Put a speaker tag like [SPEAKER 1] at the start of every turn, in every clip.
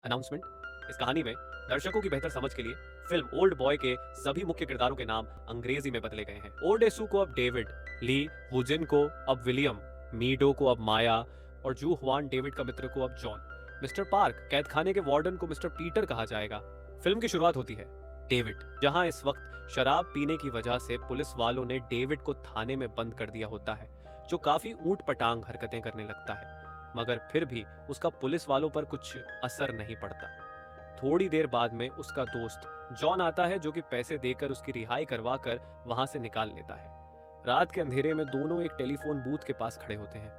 [SPEAKER 1] Announcement. इस कहानी में दर्शकों की बेहतर समझ के लिए फिल्म ओल्ड बॉय के सभी मुख्य किरदारों के नाम अंग्रेजी में बदले गए हैं। ओडेसु को अब डेविड, ली वुजिन को अब विलियम, मीडो को अब माया और जू हुआन डेविड का मित्र को अब जॉन। मिस्टर पार्क कैदखाने के वार्डन को मिस्टर पीटर कहा जाएगा। फिल्म की शुरुआत होती है डेविड, जहां इस वक्त शराब पीने की वजह से पुलिस वालों ने डेविड को थाने में बंद कर दिया होता है, जो काफी ऊंट पटांग हरकतें करने लगता है, मगर फिर भी उसका पुलिस वालों पर कुछ असर नहीं पड़ता। थोड़ी देर बाद में उसका दोस्त जॉन आता है, जो कि पैसे देकर उसकी रिहाई करवा कर वहां से निकाल लेता है। रात के अंधेरे में दोनों एक टेलीफोन बूथ के पास खड़े होते हैं।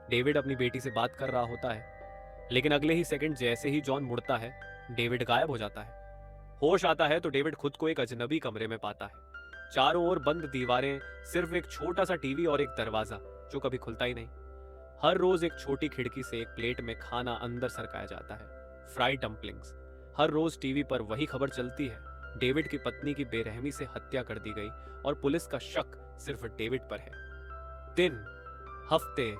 [SPEAKER 1] डेविड अपनी बेटी से बात कर रहा होता है, लेकिन अगले ही सेकंड जैसे ही जॉन मुड़ता है, डेविड गायब हो जाता है। होश आता है तो डेविड खुद को एक अजनबी कमरे में पाता है। चारों ओर बंद दीवारें, सिर्फ एक छोटा सा टीवी और एक दरवाजा जो कभी खुलता ही नहीं। हर रोज एक छोटी खिड़की से एक प्लेट में खाना अंदर सरकाया जाता है, फ्राइड डम्पलिंग्स। हर रोज टीवी पर वही खबर चलती है, डेविड की पत्नी की बेरहमी से हत्या कर दी गई और पुलिस का शक सिर्फ डेविड पर है। दिन, हफ्ते,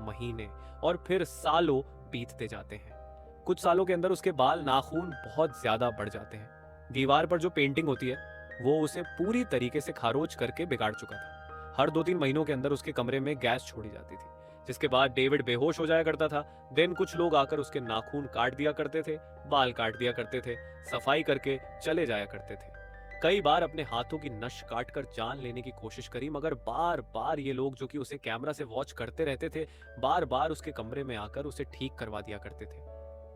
[SPEAKER 1] महीने और फिर सालों बीतते जाते हैं। कुछ सालों के अंदर उसके बाल, नाखून बहुत ज्यादा बढ़ जाते हैं। दीवार पर जो पेंटिंग होती है वो उसे पूरी तरीके से खारोच करके बिगाड़ चुका था। हर 2-3 महीनों के अंदर उसके कमरे में गैस छोड़ी जाती थी, जिसके बाद डेविड बेहोश हो जाया करता था। दिन कुछ लोग आकर उसके नाखून काट दिया करते थे, बाल काट दिया करते थे, सफाई करके चले जाया करते थे। कई बार अपने हाथों की नस काटकर जान लेने की कोशिश करी, मगर बार बार ये लोग जो कि उसे कैमरा से वॉच करते रहते थे, बार बार उसके कमरे में आकर उसे ठीक करवा दिया करते थे।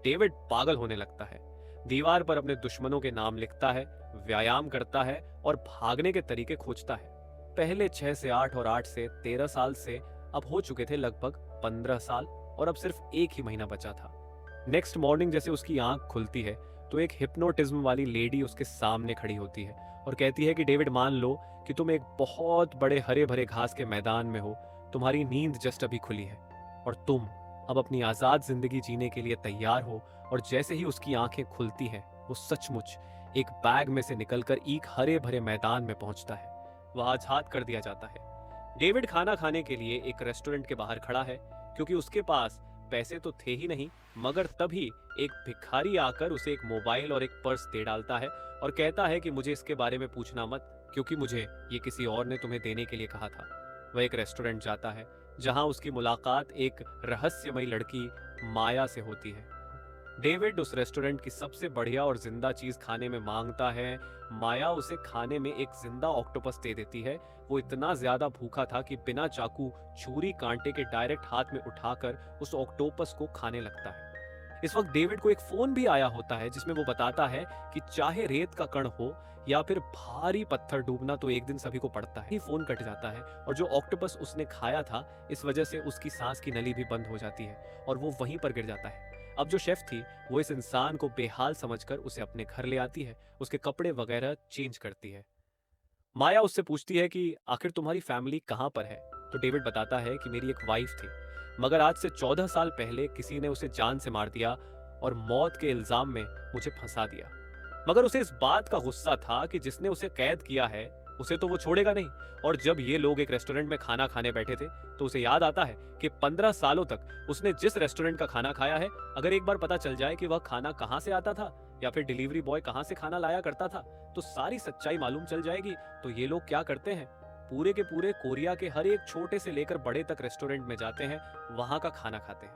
[SPEAKER 1] डेविड पागल होने लगता है, दीवार पर अपने दुश्मनों के नाम लिखता है, व्यायाम करता है और भागने के तरीके खोजता है। पहले 6 से 8 और 8 से 13 साल से अब हो चुके थे लगभग 15 साल, और अब सिर्फ एक ही महीना बचा था। नेक्स्ट मॉर्निंग जैसे उसकी आंख खुलती है तो एक हिप्नोटिज्म वाली लेडी उसके सामने खड़ी होती है और कहती है कि डेविड, मान लो कि तुम एक बहुत बड़े हरे भरे घास के मैदान में हो, तुम्हारी नींद जस्ट अभी खुली है और तुम अब अपनी आजाद जिंदगी जीने के लिए तैयार हो। और जैसे ही उसकी आंखें खुलती हैं, वो सचमुच एक बैग में से निकलकर एक हरे भरे मैदान में पहुंचता है। वह आजाद कर दिया जाता है। डेविड खाना खाने के लिए एक रेस्टोरेंट के बाहर खड़ा है, क्योंकि उसके पास पैसे तो थे ही नहीं, मगर तभी एक भिखारी आकर उसे एक मोबाइल और एक पर्स दे डालता है और कहता है कि मुझे इसके बारे में पूछना मत, क्योंकि मुझे ये किसी और ने तुम्हें देने के लिए कहा था। वह एक रेस्टोरेंट जाता है, जहां उसकी मुलाकात एक रहस्यमयी लड़की माया से होती है। डेविड उस रेस्टोरेंट की सबसे बढ़िया और जिंदा चीज खाने में मांगता है। माया उसे खाने में एक जिंदा ऑक्टोपस दे देती है। वो इतना ज्यादा भूखा था कि बिना चाकू, छुरी, कांटे के डायरेक्ट हाथ में उठाकर उस ऑक्टोपस को खाने लगता है। इस वक्त डेविड को एक फोन भी आया होता है, जिसमें वो बताता है कि चाहे रेत का कण हो या फिर भारी पत्थर डूबना, तो एक दिन सभी को पड़ता है। फोन कट जाता है और जो ऑक्टोपस उसने खाया था, इस वजह से उसकी सांस की नली भी बंद हो जाती है और वो वहीं पर गिर जाता है। अब जो शेफ थी, वो इस इंसान को बेहाल समझकर उसे अपने घर ले आती है, उसके कपड़े वगैरह चेंज करती है। माया उससे पूछती है कि आखिर तुम्हारी फैमिली कहाँ पर है, तो डेविड बताता है कि मेरी एक वाइफ थी, मगर आज से 14 साल पहले किसी ने उसे जान से मार दिया और मौत के इल्जाम में मुझे फंसा दिया। मगर उसे इस बात का गुस्सा था कि जिसने उसे कैद किया है, उसे तो वो छोड़ेगा नहीं। और जब ये लोग एक रेस्टोरेंट में खाना खाने बैठे थे, तो उसे याद आता है कि 15 सालों तक उसने जिस रेस्टोरेंट का खाना खाया है, अगर एक बार पता चल जाए कि वह खाना कहाँ से आता था या फिर डिलीवरी बॉय कहाँ से खाना लाया करता था, तो सारी सच्चाई मालूम चल जाएगी। तो ये लोग क्या करते हैं, पूरे के पूरे कोरिया के हर एक छोटे से लेकर बड़े तक रेस्टोरेंट में जाते हैं, वहां का खाना खाते हैं।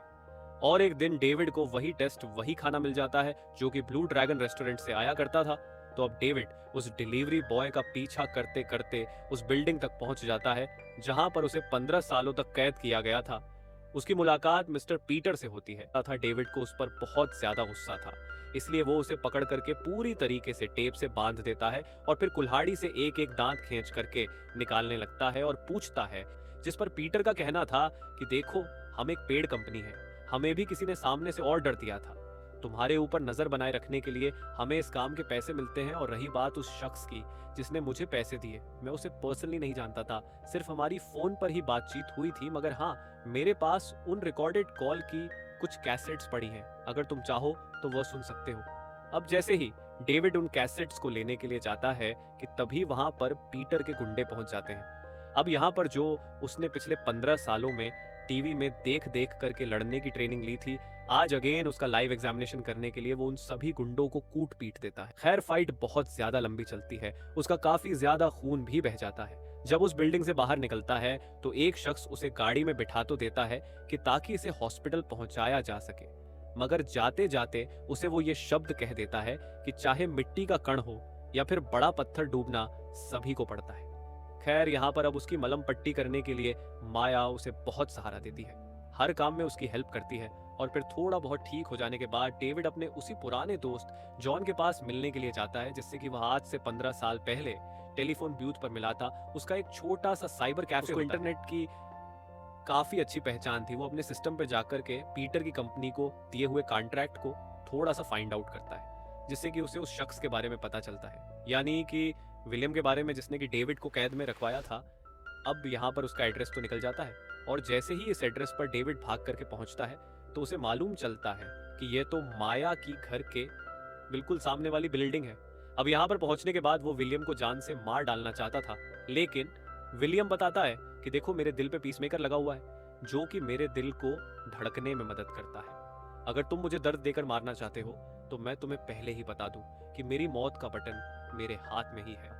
[SPEAKER 1] और एक दिन डेविड को वही टेस्ट, वही खाना मिल जाता है जो कि ब्लू ड्रैगन रेस्टोरेंट से आया करता था। तो अब डेविड उस डिलीवरी बॉय का पीछा करते करते उस बिल्डिंग तक पहुंच जाता है, जहां पर उसे 15 सालों तक कैद किया गया था। उसकी मुलाकात मिस्टर पीटर से होती है। डेविड को उस पर बहुत ज्यादा गुस्सा था, इसलिए वो उसे पकड़ करके पूरी तरीके से टेप से बांध देता है और फिर कुल्हाड़ी से एक एक दांत खींच करके निकालने लगता है और पूछता है, जिस पर पीटर का कहना था कि देखो, हम एक पेड कंपनी है, हमें भी किसी ने सामने से ऑर्डर दिया था, तुम्हारे ऊपर नजर बनाए रखने के लिए हमें इस काम के पैसे मिलते हैं। और रही बात उस शख्स की जिसने मुझे पैसे दिए, मैं उसे पर्सनली नहीं जानता था, सिर्फ हमारी फोन पर ही बातचीत हुई थी, मगर हाँ, मेरे पास उन रिकॉर्डेड कॉल की कुछ कैसेट्स पड़ी हैं, अगर तुम चाहो तो वह सुन सकते हो। अब जैसे ही डेविड उन कैसेट्स को लेने के लिए जाता है कि तभी वहां पर पीटर के गुंडे पहुंच जाते हैं। अब यहाँ पर जो उसने पिछले 15 सालों में टीवी में देख देख करके लड़ने की ट्रेनिंग ली थी, आज अगेन उसका लाइव एग्जामिनेशन करने के लिए वो उन सभी गुंडों को कूट पीट देता है। खैर फाइट बहुत ज्यादा लंबी चलती है, उसका काफी ज्यादा खून भी बह जाता है। जब उस बिल्डिंग से बाहर निकलता है तो एक शख्स उसे गाड़ी में बिठा तो देता है कि ताकि इसे हॉस्पिटल पहुंचाया जा सके, मगर जाते जाते उसे वो ये शब्द कह देता है कि चाहे मिट्टी का कण हो या फिर बड़ा पत्थर डूबना सभी को पड़ता है। खैर यहाँ पर अब उसकी मलहम पट्टी करने के लिए माया उसे बहुत सहारा देती है, हर काम में उसकी हेल्प करती है। और फिर थोड़ा बहुत ठीक हो जाने के बाद डेविड अपने उसी पुराने दोस्त जॉन के पास मिलने के लिए जाता है, जिससे कि वह आज से 15 साल पहले टेलीफोन बूथ पर मिला था। उसका एक छोटा सा साइबर कैफे, उसको इंटरनेट की काफी अच्छी पहचान थी। वो अपने सिस्टम पर जाकर के पीटर की कंपनी को दिए हुए कॉन्ट्रैक्ट को थोड़ा सा फाइंड आउट करता है, जिससे कि उसे उस शख्स के बारे में पता चलता है, यानी कि विलियम के बारे में, जिसने कि डेविड को कैद में रखवाया था। अब यहाँ पर उसका एड्रेस तो निकल जाता है, और जैसे ही इस एड्रेस पर डेविड भाग करके पहुंचता है तो उसे मालूम चलता है कि ये तो माया की घर के बिल्कुल सामने वाली बिल्डिंग है। अब यहाँ पर पहुंचने के बाद वो विलियम को जान से मार डालना चाहता था, लेकिन विलियम बताता है कि देखो मेरे दिल पे पीसमेकर लगा हुआ है, जो कि मेरे दिल को धड़कने में मदद करता है। अगर तुम मुझे दर्द देकर मारना चाहते हो तो मैं तुम्हें पहले ही बता दूं कि मेरी मौत का बटन मेरे हाथ में ही है।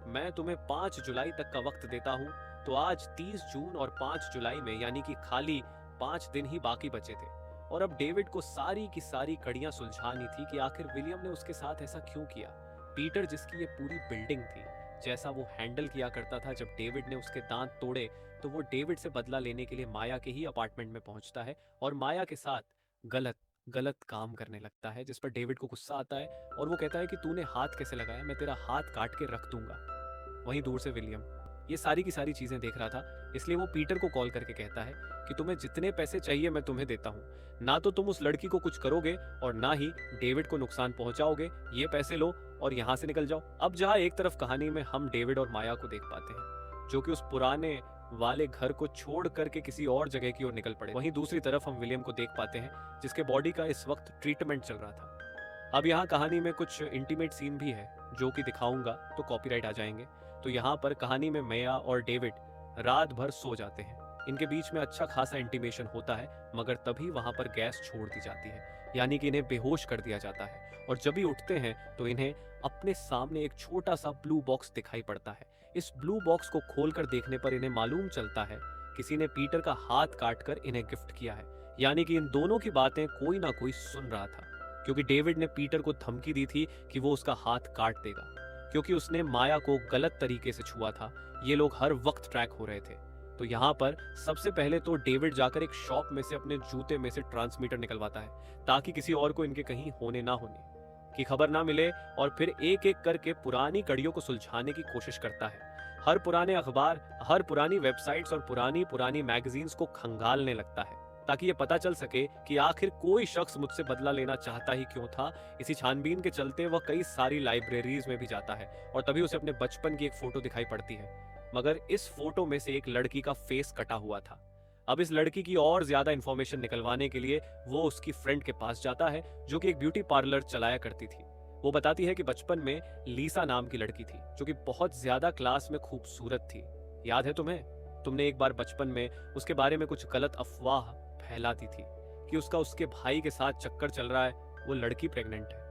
[SPEAKER 1] मैं तुम्हें 5 जुलाई तक का वक्त देता हूं, तो आज 30 जून और 5 जुलाई में, यानी कि खाली 5 दिन ही बाकी बचे थे। और अब डेविड को सारी की सारी कड़ियां सुलझानी थी कि आखिर विलियम ने उसके साथ ऐसा क्यों किया। पीटर, जिसकी ये पूरी बिल्डिंग थी, जैसा वो हैंडल किया करता था जब डेविड ने उसके दांत तोड़े, तो वो डेविड से बदला लेने के लिए माया के ही अपार्टमेंट में पहुंचता है और माया के साथ गलत गलत काम करने लगता है, जिस पर डेविड को गुस्सा आता है और वो कहता है कि तूने हाथ कैसे लगाया, मैं तेरा हाथ काट के रख दूंगा। वहीं दूर से विलियम ये सारी की सारी चीजें देख रहा था, इसलिए वो पीटर को कॉल करके कहता है कि तुम्हें जितने पैसे चाहिए मैं तुम्हें देता हूँ, ना तो तुम उस लड़की को कुछ करोगे और ना ही डेविड को नुकसान पहुंचाओगे। ये पैसे लो और यहाँ से निकल जाओ। अब जहाँ एक तरफ कहानी में हम डेविड और माया को देख पाते हैं, जो कि उस पुराने वाले घर को छोड़ करके किसी और जगह की ओर निकल पड़े, वहीं दूसरी तरफ हम विलियम को देख पाते हैं, जिसके बॉडी का इस वक्त ट्रीटमेंट चल रहा था। अब यहाँ कहानी में कुछ इंटीमेट सीन भी है, जो कि दिखाऊंगा तो कॉपीराइट आ जाएंगे। तो यहाँ पर कहानी में माया और डेविड रात भर सो जाते हैं, इनके बीच में अच्छा खासा इंटीमेशन होता है, मगर तभी वहां पर गैस छोड़ दी जाती है, यानी कि इन्हें बेहोश कर दिया जाता है। और जब भी उठते हैं तो इन्हें अपने सामने एक छोटा सा ब्लू बॉक्स दिखाई पड़ता है। इस ब्लू बॉक्स को खोलकर देखने पर इन्हें मालूम चलता है किसी ने पीटर का हाथ काटकर इन्हें गिफ्ट किया है, यानी कि इन दोनों की बातें कोई ना कोई सुन रहा था, क्योंकि डेविड ने पीटर को धमकी दी थी कि वो उसका हाथ काट देगा, क्योंकि उसने माया को गलत तरीके से छुआ था। ये लोग हर वक्त ट्रैक हो रहे थे। तो यहाँ पर सबसे पहले तो डेविड जाकर एक शॉप में से अपने जूते में से ट्रांसमीटर निकलवाता है, ताकि किसी और को इनके कहीं होने ना होने की खबर ना मिले, और फिर एक एक करके पुरानी कड़ियों को सुलझाने की कोशिश करता है। हर पुराने अखबार, हर पुरानी वेबसाइट्स और पुरानी पुरानी मैगजीन्स को खंगालने लगता है, ताकि ये पता चल सके कि आखिर कोई शख्स मुझसे बदला लेना चाहता ही क्यों था। इसी छानबीन के चलते वह कई सारी लाइब्रेरीज में भी जाता है, और तभी उसे अपने बचपन की एक फोटो दिखाई पड़ती है, मगर इस फोटो में से एक लड़की का फेस कटा हुआ था। अब इस लड़की की और ज्यादा इंफॉर्मेशन निकलवाने के लिए वो उसकी फ्रेंड के पास जाता है, जो कि एक ब्यूटी पार्लर चलाया करती थी। वो बताती है कि बचपन में लीसा नाम की लड़की थी, जो कि बहुत ज्यादा क्लास में खूबसूरत थी। याद है तुम्हें, तुमने एक बार बचपन में उसके बारे में कुछ गलत अफवाह फैला दी थी कि उसका उसके भाई के साथ चक्कर चल रहा है, वो लड़की प्रेग्नेंट है।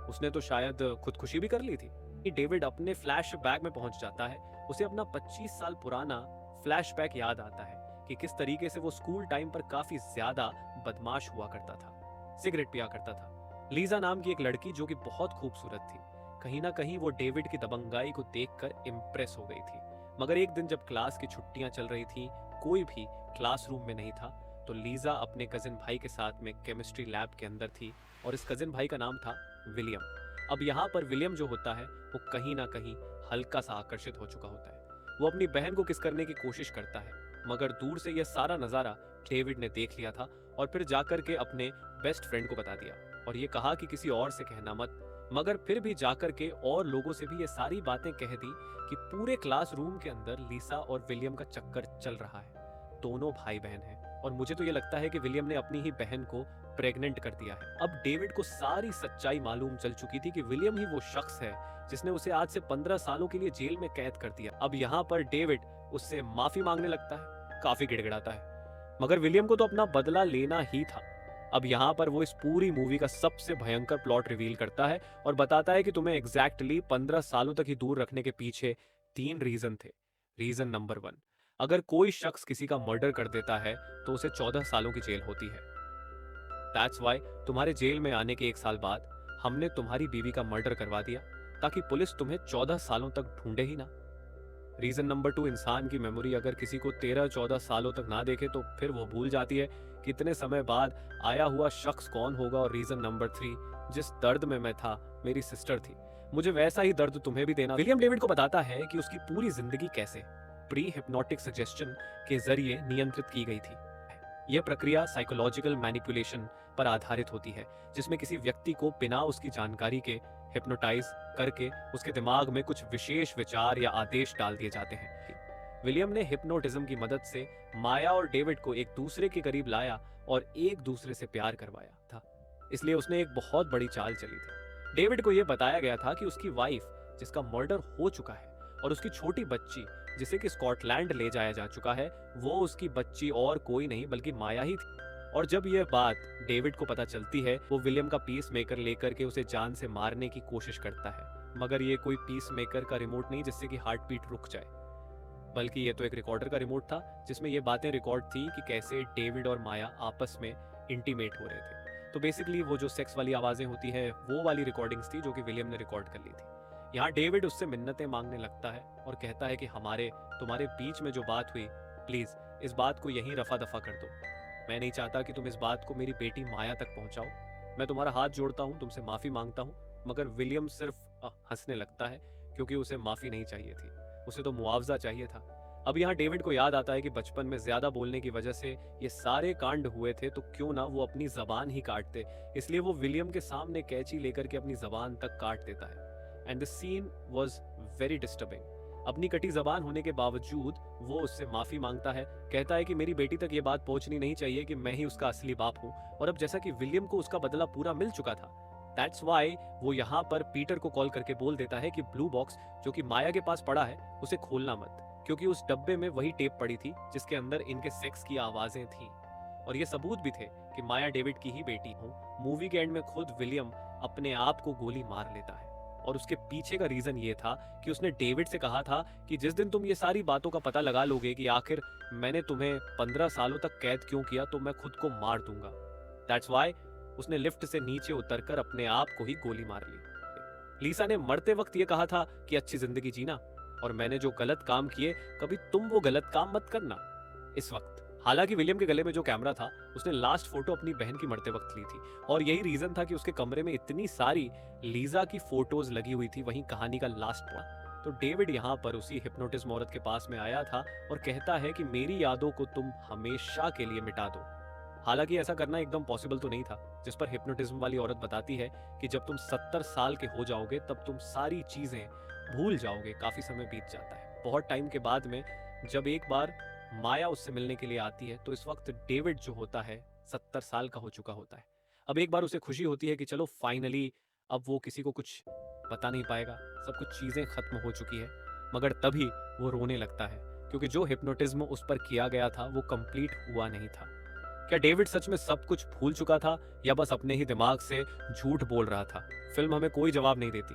[SPEAKER 1] उसने तो शायद खुदकुशी भी कर ली थी। डेविड अपने फ्लैशबैक में पहुंच जाता है। उसे अपना 25 साल पुराना फ्लैशबैक याद आता है कि किस तरीके से वो स्कूल टाइम पर काफी ज्यादा बदमाश हुआ करता था, सिगरेट पिया करता था। लीजा नाम की एक लड़की, जो कि बहुत खूबसूरत थी, कहीं ना कहीं वो डेविड की दबंगाई को देखकर इम्प्रेस हो गई थी। मगर एक दिन जब क्लास की छुट्टियां चल रही थी, कोई भी क्लासरूम में नहीं था, तो लीजा अपने कजिन भाई के साथ में केमिस्ट्री लैब के अंदर थी, और इस कजिन भाई का नाम था विलियम। अब यहाँ पर विलियम जो होता है वो कहीं ना कहीं हल्का सा आकर्षित हो चुका होता है। वो अपनी बहन को किस करने की कोशिश करता है, मगर दूर से यह सारा नजारा डेविड ने देख लिया था, और फिर जाकर के अपने बेस्ट फ्रेंड को बता दिया और ये कहा कि किसी और से कहना मत। मगर फिर भी जाकर के और लोगों से भी ये सारी बातें कह दी कि पूरे क्लासरूम के अंदर लीसा और विलियम का चक्कर चल रहा है। दोनों भाई बहन हैं, और मुझे तो ये लगता है कि विलियम ने अपनी ही बहन को प्रेग्नेंट कर दिया है। अब डेविड को सारी सच्चाई मालूम चल चुकी थी कि विलियम ही वो शख्स है जिसने उसे आज से 15 सालों के लिए जेल में कैद कर दिया। अब यहाँ पर डेविड उससे माफी मांगने लगता है, काफी गिड़गिड़ाता है, मगर विलियम को तो अपना बदला लेना ही था। अब यहाँ पर वो इस पूरी मूवी का सबसे भयंकर प्लॉट रिवील करता है और बताता है कि तुम्हें एग्जैक्टली 15 सालों तक ही दूर रखने के पीछे 3 रीजन थे। रीजन नंबर 1, अगर कोई शख्स किसी का मर्डर कर देता है तो उसे 14 सालों की जेल होती है। दैट्स वाई तुम्हारे जेल में आने के 1 साल बाद हमने तुम्हारी बीवी का मर्डर करवा दिया ताकि पुलिस तुम्हें 14 सालों तक ढूंढे ही ना। रीजन नंबर 2, इंसान की मेमोरी अगर किसी को 13-14 सालों तक ना देखे तो फिर वो भूल जाती है कितने समय बाद आया हुआ शख्स कौन होगा। और रीजन नंबर 3, जिस दर्द में मैं था मेरी सिस्टर थी, मुझे वैसा ही दर्द तुम्हें भी देना। विलियम डेविड को बताता है कि उसकी पूरी जिंदगी कैसे प्री हिप्नोटिक सजेशन के जरिए नियंत्रित की गई थी। यह प्रक्रिया साइकोलॉजिकल मैनिपुलेशन पर आधारित होती है, जिसमें किसी व्यक्ति को बिना उसकी जानकारी के हिप्नोटाइज करके उसके दिमाग में कुछ विशेष विचार या आदेश डाल दिए जाते हैं। विलियम ने हिप्नोटिज्म की मदद से माया और डेविड को एक दूसरे के करीब लाया और एक दूसरे से प्यार करवाया था, इसलिए उसने एक बहुत बड़ी चाल चली थी। डेविड को यह बताया गया था कि उसकी वाइफ, जिसका मर्डर हो चुका है, और उसकी छोटी बच्ची, जिसे कि स्कॉटलैंड ले जाया जा चुका है, वो उसकी बच्ची और कोई नहीं बल्कि माया ही थी। और जब यह बात डेविड को पता चलती है, वो विलियम का पीस मेकर लेकर के उसे जान से मारने की कोशिश करता है, मगर ये कोई पीस मेकर का रिमोट नहीं जिससे कि हार्ट बीट रुक जाए, बल्कि ये तो एक रिकॉर्डर का रिमोट था जिसमें ये बातें रिकॉर्ड थी कि कैसे डेविड और माया आपस में इंटीमेट हो रहे थे। तो बेसिकली वो जो सेक्स वाली आवाजें होती है वो वाली रिकॉर्डिंग्स थी जो कि विलियम ने रिकॉर्ड कर ली थी। यहाँ डेविड उससे मिन्नतें मांगने लगता है और कहता है कि तुम्हारे बीच में जो बात हुई, प्लीज इस बात को यहीं रफा दफा कर दो। मैं नहीं चाहता कि तुम इस बात को मेरी बेटी माया तक पहुंचाओ। मैं तुम्हारा हाथ जोड़ता हूँ, तुमसे माफी मांगता हूँ। मगर विलियम सिर्फ हंसने लगता है क्योंकि उसे माफी नहीं चाहिए थी, उसे तो मुआवजा चाहिए था। अब यहाँ डेविड को याद आता है कि बचपन में ज्यादा बोलने की वजह से ये सारे कांड हुए थे, तो क्यों ना वो अपनी जबान ही काटते। इसलिए वो विलियम के सामने कैंची लेकर के अपनी जबान तक काट देता है। And the scene was very disturbing. अपनी कटी जबान होने के बावजूद वो उससे माफी मांगता है, कहता है कि मेरी बेटी तक ये बात पहुंचनी नहीं चाहिए कि मैं ही उसका असली बाप हूँ। और अब जैसा कि विलियम को उसका बदला पूरा मिल चुका था, दैट्स वाई वो यहाँ पर पीटर को कॉल करके बोल देता है कि ब्लू बॉक्स जो कि माया के पास पड़ा है उसे खोलना मत, क्योंकि उस डब्बे में वही टेप पड़ी थी जिसके अंदर इनके सेक्स की आवाजें थी और ये सबूत भी थे कि माया डेविड की ही बेटी हूँ। मूवी के एंड में खुद विलियम अपने आप को गोली मार लेता है और उसके पीछे का रीजन ये था कि उसने डेविड से कहा था कि जिस दिन तुम ये सारी बातों का पता लगा लोगे कि आखिर मैंने तुम्हें 15 सालों तक कैद क्यों किया, तो मैं खुद को मार दूंगा। दैट्स वाई उसने लिफ्ट से नीचे उतरकर अपने आप को ही गोली मार ली। लीसा ने मरते वक्त ये कहा था कि अच्छी जिंदगी जीना, और मैंने जो गलत काम किए कभी तुम वो गलत काम मत करना। इस वक्त हालांकि विलियम के गले में जो कैमरा था उसने लास्ट फोटो अपनी बहन की मरते वक्त ली थी, और यही रीजन था कि उसके कमरे में इतनी सारी लीजा की फोटोज लगी हुई थी वहीं कहानी का लास्ट पॉइंट। तो डेविड यहाँ पर उसी हिप्नोटिज्म औरत के पास में आया था और कहता है कि मेरी यादों को तुम हमेशा के लिए मिटा दो। हालांकि ऐसा करना एकदम पॉसिबल तो नहीं था, जिस पर हिप्नोटिज्म वाली औरत बताती है कि जब तुम 70 साल के हो जाओगे तब तुम सारी चीजें भूल जाओगे। काफी समय बीत जाता है। बहुत टाइम के बाद में जब एक बार माया उससे मिलने के लिए आती है तो इस वक्त डेविड जो होता है 70 साल का हो चुका होता है। अब एक बार उसे खुशी होती है कि चलो फाइनली अब वो किसी को कुछ बता नहीं पाएगा, सब कुछ चीजें खत्म हो चुकी है। मगर तभी वो रोने लगता है क्योंकि जो हिप्नोटिज्म उस पर किया गया था वो कंप्लीट हुआ नहीं था। क्या डेविड सच में सब कुछ भूल चुका था या बस अपने ही दिमाग से झूठ बोल रहा था? फिल्म हमें कोई जवाब नहीं देती।